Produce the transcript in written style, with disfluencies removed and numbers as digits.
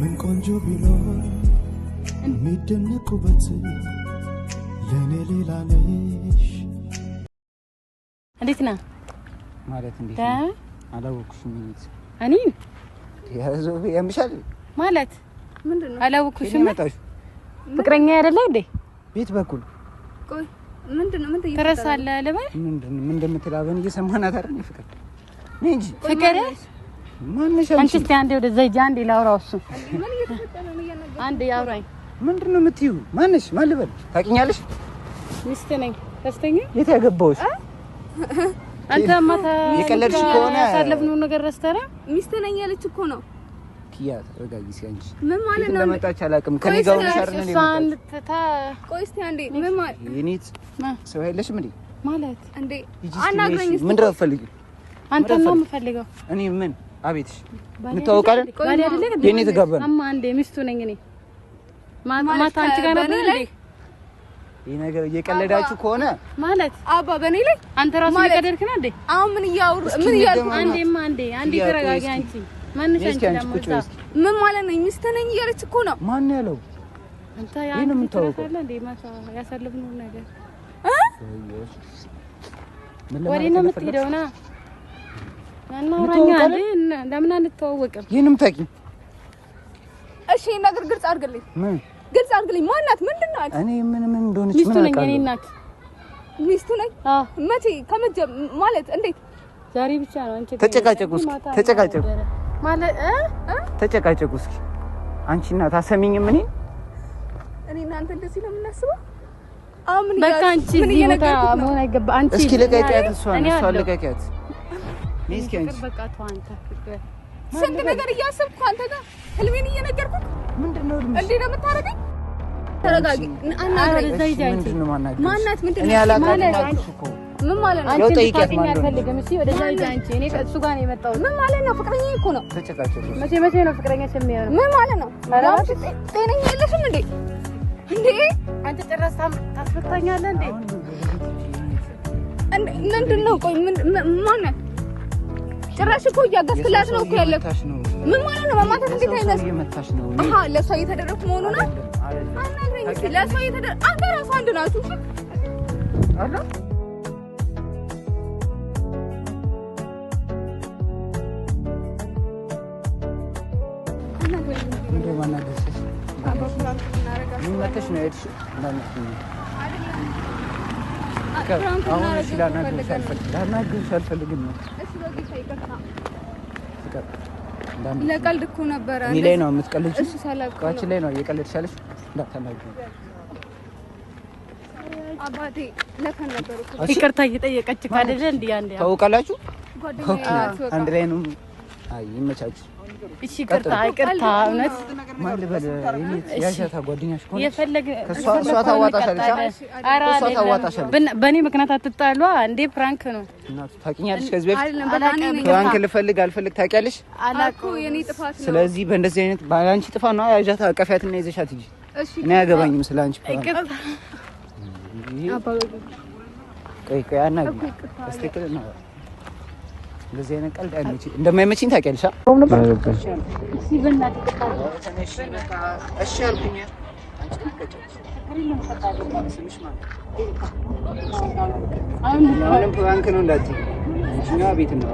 ምን ቆንጆ ቢኖር የሚደነቁበት ለኔ ሌላ ነሽ። እንዴት ነህ? ማለት እንዴት አላወኩሽም። እኔ ያዘው ያምሻል ማለት ምንድነው? አላወኩሽም። ፍቅረኛ አይደለ እንዴ? ቤት በኩል ቆይ ምንድነው? ምን ተረሳለህ ለበል ምንድነው? ምን እንደምትላበን እየሰማናት አይደል? ፍቅር ነኝ እንጂ ፍቅር ማንሽ አንቺ እስቲ አንዴ ወደ ዘይጃ አንዴ ላውራው እሱ ምን እየተፈጠረ ነው? ያነገር አንዴ ያውራኝ። ምንድነው የምትይው? ማንሽ ማን ልበል? ታውቂኛለሽ? ሚስት ነኝ። ደስተኛ የት ያገባውሽ? አንተ ማታ የቀለድሽ ከሆነ ያሳለፍነው ነገር ረስተና ሚስት ነኝ ያለች እኮ ነው። ኪያ ተረጋጊ። ሲያንቺ ምን ማለት ነው? ለመጣች አላውቅም። ከኔ ጋር ሆነሽ አይደል እንዴ? ቆይ እስቲ አንዴ ምን ማለት የኔት ሰው አይለሽም እንዴ? ማለት እንዴ አናግረኝ እስቲ። ምንድነው የምትፈልጊው? አንተ ነው የምፈልገው። እኔ ምን አቤትሽ እንታወቃለን? ባዲ አይደለ እንዴ? የኔ ተጋባን። አማ አንዴ ሚስቱ ነኝ እኔ ማታ አንቺ ጋር ነበር እንዴ? ይሄ ነገር እየቀለዳችሁ ከሆነ ማለት አባ በኔ ላይ አንተ ራስህ እየቀለድክ ነው እንዴ? አሁን ምን እያልኩ አንዴ ተረጋጊ አንቺ። ማንሽ አንቺ ደግሞ ምን ማለት ነው? ሚስት ነኝ እያለች እኮ ነው። ማን ያለው? አንተ ያን ምታውቀው እንዴ? ማታ ያሳለፍነው ነገር ወዴት ነው የምትሄደው? ና እናውራኛ እንዴ? ለምን አንተዋወቅም? ይሄንም ታውቂ? እሺ ነገር ግልጽ አድርግልኝ። ምን ግልጽ አድርግልኝ። ማናት? ምንድነው? እኔ ምን እንደሆነች ሚስቱ ነኝ እኔ እናት። ሚስቱ ነኝ? አዎ። መቼ ከመጀመ ማለት እንዴት? ዛሬ ብቻ ነው አንቺ ተጨቃጨቁ። እስኪ ተጨቃጨቁ ማለት ተጨቃጨቁ። እስኪ አንቺ እናት አሰሚኝም? እኔ እናንተ እንደዚህ ነው የምናስበው? አሁን ምን በቃ አንቺ እዚህ ቦታ መሆን አይገባ። አንቺ እስኪ ለቀቂያት፣ እሷን ለቀቂያት። እስኪ አንቺ በቃ ተው አንተ ፍቅር ስንት ነገር እያሰብኩ አንተ ጋር ህልሜን እየነገርኩት ምንድነው እንዴ ነው የምታረገኝ? ተረጋጊ። አናግረኝ። ምንድነው ማናገር? ማናት? ምንድነው? እኔ አላውቃትም እኮ። ምን ማለት ነው? ያው ጠይቂያት ማለት ነው። አልፈልግም። እሺ ወደዛ ሂጂ አንቺ። እኔ ከእሱ ጋር ነው የመጣሁት። ምን ማለት ነው? ፍቅረኛዬ እኮ ነው። ተጨቃጨቁ። መቼ ነው ፍቅረኛሽ የሚሆነው? ምን ማለት ነው? ጤነኛ የለሽም እንዴ? እንዴ አንተ ጭራሽ ታስፈታኛለህ እንዴ? ምንድነው? ቆይ ማናት? ጭራሽ እኮ እያጋስክላት ነው እኮ ያለሽ። ምን ማለት ነው? ማማታት እንዴት አይነት እየመታሽ ነው? አሃ ለሷ እየተደረኩ መሆኑ ነው። አናግረኝ። ለሷ እየተደረኩ አንተ ራስህ አንድ ናችሁ አላ ለቀልድ እኮ ነበረ። እኔ ላይ ነው የምትቀልጂው? ቋንቺ ላይ ነው እየቀለድሽ ያለሽ። እንዳታናግሪኝ አባቴ። ለከን ነበር እኮ ይቅርታ እየጠየቀች ካደለ እንዴ? ታውቃላችሁ? ጓደኛዬ አንድ ላይ ነው። አይ ይመቻችሁ። እሺ ይቅርታ እውነት ማን ልበል? ያሻታ ጓደኛሽ ኮን የፈለገ እሷ ታዋጣሻለሽ። በእኔ ምክንያት አትጣሏ እንዴ? ፕራንክ ነው እናቱ። ታውቂኛለሽ? ከዚህ በፊት ፕራንክ ልፈልግ አልፈልግ ታውቂያለሽ? አላውቅም። የኔ ጥፋት ነው። ስለዚህ በእንደዚህ አይነት ባንቺ ጥፋት ነው። ያሻታ አቀፊያትና ይዘሻት ሂጂ። እኔ አያገባኝም ስላንቺ ፕራንክ። ቆይ አናግሪ እስቲ ከለና እንደዚህ አይነት ቀልድ አይመችኝ እንደማይመችኝ ታውቂያለሽ? እሺ አልኩኝ። አሁን ፕራንክ ነው እንዳትዪ። እኛ ቤት ነው